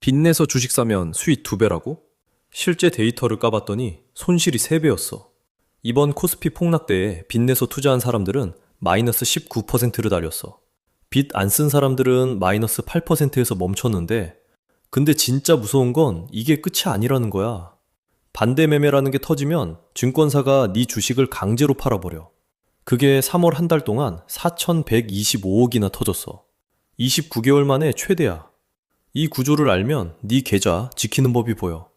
빚내서 주식 사면 수익 2배라고? 실제 데이터를 까봤더니 손실이 3배였어. 이번 코스피 폭락대에 빚내서 투자한 사람들은 마이너스 19%를 달렸어. 빚 안 쓴 사람들은 마이너스 8%에서 멈췄는데, 근데 진짜 무서운 건 이게 끝이 아니라는 거야. 반대 매매라는 게 터지면 증권사가 네 주식을 강제로 팔아버려. 그게 3월 한 달 동안 4,125억이나 터졌어. 29개월 만에 최대야. 이 구조를 알면 네 계좌 지키는 법이 보여.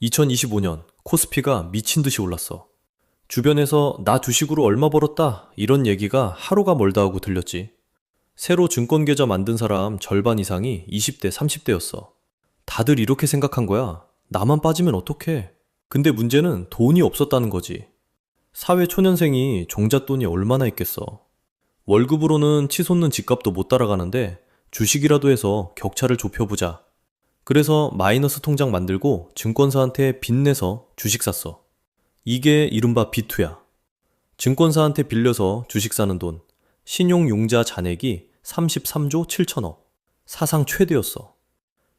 2025년 코스피가 미친 듯이 올랐어. 주변에서 나 주식으로 얼마 벌었다 이런 얘기가 하루가 멀다 하고 들렸지. 새로 증권 계좌 만든 사람 절반 이상이 20대, 30대였어. 다들 이렇게 생각한 거야. 나만 빠지면 어떡해. 근데 문제는 돈이 없었다는 거지. 사회 초년생이 종잣돈이 얼마나 있겠어. 월급으로는 치솟는 집값도 못 따라가는데 주식이라도 해서 격차를 좁혀보자. 그래서 마이너스 통장 만들고 증권사한테 빚내서 주식 샀어. 이게 이른바 빚투야. 증권사한테 빌려서 주식 사는 돈, 신용융자 잔액이 33조 7천억. 사상 최대였어.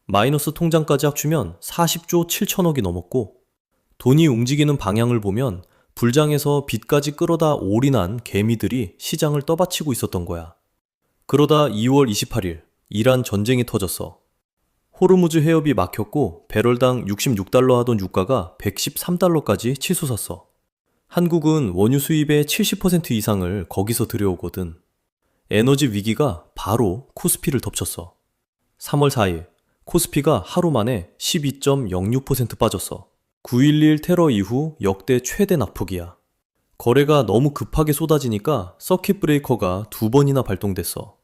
마이너스 통장까지 합치면 40조 7천억이 넘었고, 돈이 움직이는 방향을 보면 불장에서 빚까지 끌어다 올인한 개미들이 시장을 떠받치고 있었던 거야. 그러다 2월 28일 이란 전쟁이 터졌어. 호르무즈 해협이 막혔고 배럴당 66달러 하던 유가가 113달러까지 치솟았어. 한국은 원유 수입의 70% 이상을 거기서 들여오거든. 에너지 위기가 바로 코스피를 덮쳤어. 3월 4일 코스피가 하루 만에 12.06% 빠졌어. 9.11 테러 이후 역대 최대 낙폭이야. 거래가 너무 급하게 쏟아지니까 서킷 브레이커가 2번이나 발동됐어.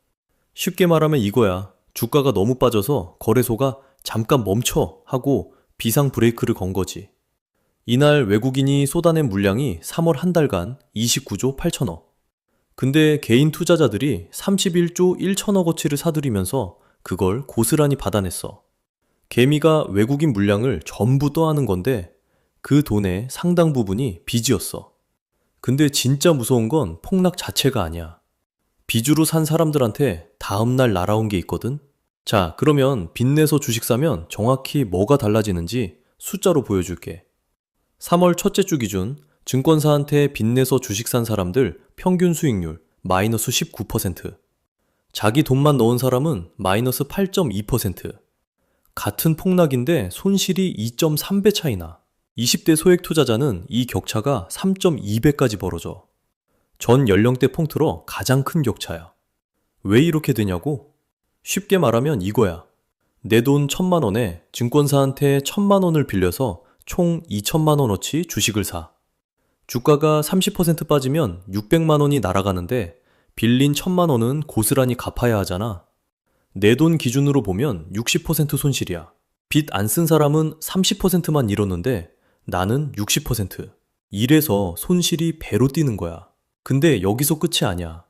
쉽게 말하면 이거야. 주가가 너무 빠져서 거래소가 잠깐 멈춰 하고 비상 브레이크를 건 거지. 이날 외국인이 쏟아낸 물량이 3월 한 달간 29조 8천억. 근데 개인 투자자들이 31조 1천억어치를 사들이면서 그걸 고스란히 받아냈어. 개미가 외국인 물량을 전부 떠안은 건데 그 돈의 상당 부분이 빚이었어. 근데 진짜 무서운 건 폭락 자체가 아니야. 빚으로 산 사람들한테 다음날 날아온 게 있거든? 자, 그러면 빚내서 주식 사면 정확히 뭐가 달라지는지 숫자로 보여줄게. 3월 첫째 주 기준 증권사한테 빚내서 주식 산 사람들 평균 수익률 마이너스 19%. 자기 돈만 넣은 사람은 마이너스 8.2%. 같은 폭락인데 손실이 2.3배 차이나. 20대 소액 투자자는 이 격차가 3.2배까지 벌어져. 전 연령대 통틀어 가장 큰 격차야. 왜 이렇게 되냐고? 쉽게 말하면 이거야. 내 돈 1,000만 원에 증권사한테 1,000만 원을 빌려서 총 2천만 원어치 주식을 사. 주가가 30% 빠지면 600만 원이 날아가는데 빌린 1,000만 원은 고스란히 갚아야 하잖아. 내 돈 기준으로 보면 60% 손실이야. 빚 안 쓴 사람은 30%만 잃었는데 나는 60%. 이래서 손실이 배로 뛰는 거야. 근데 여기서 끝이 아니야.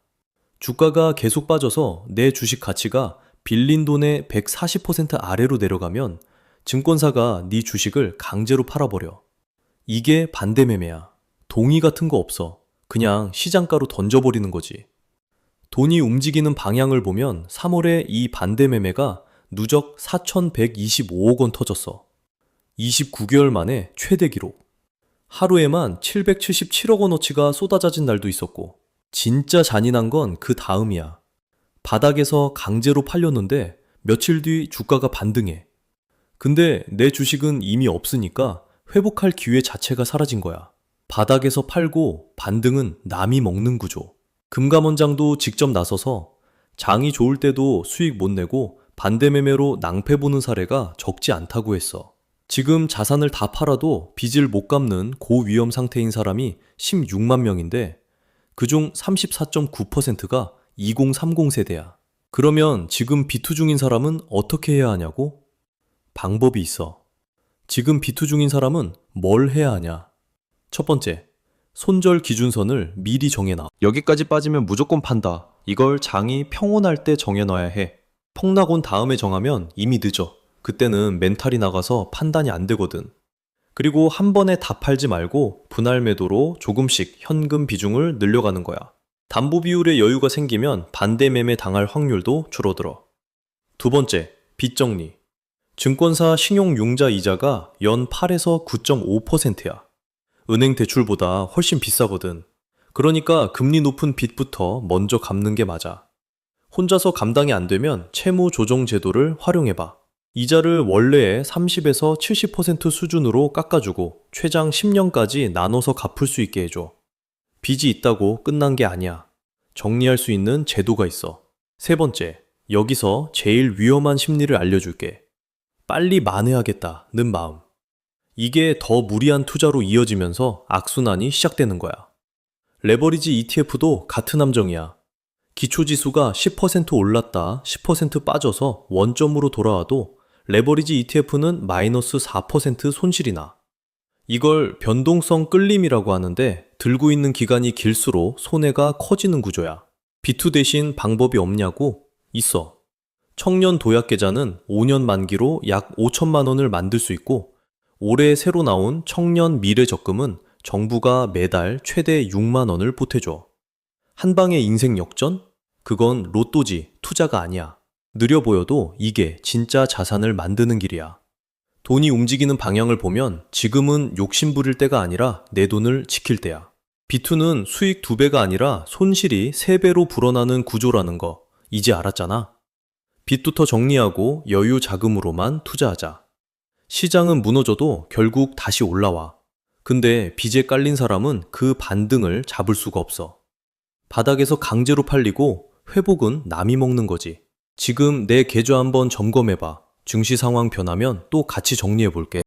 주가가 계속 빠져서 내 주식 가치가 빌린 돈의 140% 아래로 내려가면 증권사가 네 주식을 강제로 팔아버려. 이게 반대 매매야. 동의 같은 거 없어. 그냥 시장가로 던져버리는 거지. 돈이 움직이는 방향을 보면 3월에 이 반대 매매가 누적 4,125억 원 터졌어. 29개월 만에 최대 기록. 하루에만 777억 원어치가 쏟아져진 날도 있었고, 진짜 잔인한 건 그 다음이야. 바닥에서 강제로 팔렸는데 며칠 뒤 주가가 반등해. 근데 내 주식은 이미 없으니까 회복할 기회 자체가 사라진 거야. 바닥에서 팔고 반등은 남이 먹는 구조. 금감원장도 직접 나서서 장이 좋을 때도 수익 못 내고 반대 매매로 낭패 보는 사례가 적지 않다고 했어. 지금 자산을 다 팔아도 빚을 못 갚는 고위험 상태인 사람이 16만 명인데 그중 34.9%가 2030 세대야. 그러면 지금 비투 중인 사람은 어떻게 해야 하냐고? 방법이 있어. 지금 비투 중인 사람은 뭘 해야 하냐? 첫 번째, 손절 기준선을 미리 정해놔. 여기까지 빠지면 무조건 판다. 이걸 장이 평온할 때 정해놔야 해. 폭락 온 다음에 정하면 이미 늦어. 그때는 멘탈이 나가서 판단이 안 되거든. 그리고 한 번에 다 팔지 말고 분할 매도로 조금씩 현금 비중을 늘려가는 거야. 담보 비율에 여유가 생기면 반대 매매 당할 확률도 줄어들어. 두 번째, 빚 정리. 증권사 신용융자 이자가 연 8에서 9.5%야. 은행 대출보다 훨씬 비싸거든. 그러니까 금리 높은 빚부터 먼저 갚는 게 맞아. 혼자서 감당이 안 되면 채무 조정 제도를 활용해봐. 이자를 원래의 30에서 70% 수준으로 깎아주고 최장 10년까지 나눠서 갚을 수 있게 해줘. 빚이 있다고 끝난 게 아니야. 정리할 수 있는 제도가 있어. 세 번째, 여기서 제일 위험한 심리를 알려줄게. 빨리 만회하겠다는 마음. 이게 더 무리한 투자로 이어지면서 악순환이 시작되는 거야. 레버리지 ETF도 같은 함정이야. 기초지수가 10% 올랐다 10% 빠져서 원점으로 돌아와도 레버리지 ETF는 마이너스 4% 손실이 나. 이걸 변동성 끌림이라고 하는데 들고 있는 기간이 길수록 손해가 커지는 구조야. 비투 대신 방법이 없냐고? 있어. 청년 도약 계좌는 5년 만기로 약 5천만 원을 만들 수 있고 올해 새로 나온 청년 미래 적금은 정부가 매달 최대 6만 원을 보태줘. 한 방에 인생 역전? 그건 로또지, 투자가 아니야. 느려 보여도 이게 진짜 자산을 만드는 길이야. 돈이 움직이는 방향을 보면 지금은 욕심 부릴 때가 아니라 내 돈을 지킬 때야. 비투는 수익 2배가 아니라 손실이 3배로 불어나는 구조라는 거 이제 알았잖아. 빚부터 정리하고 여유 자금으로만 투자하자. 시장은 무너져도 결국 다시 올라와. 근데 빚에 깔린 사람은 그 반등을 잡을 수가 없어. 바닥에서 강제로 팔리고 회복은 남이 먹는 거지. 지금 내 계좌 한번 점검해봐. 증시 상황 변하면 또 같이 정리해볼게.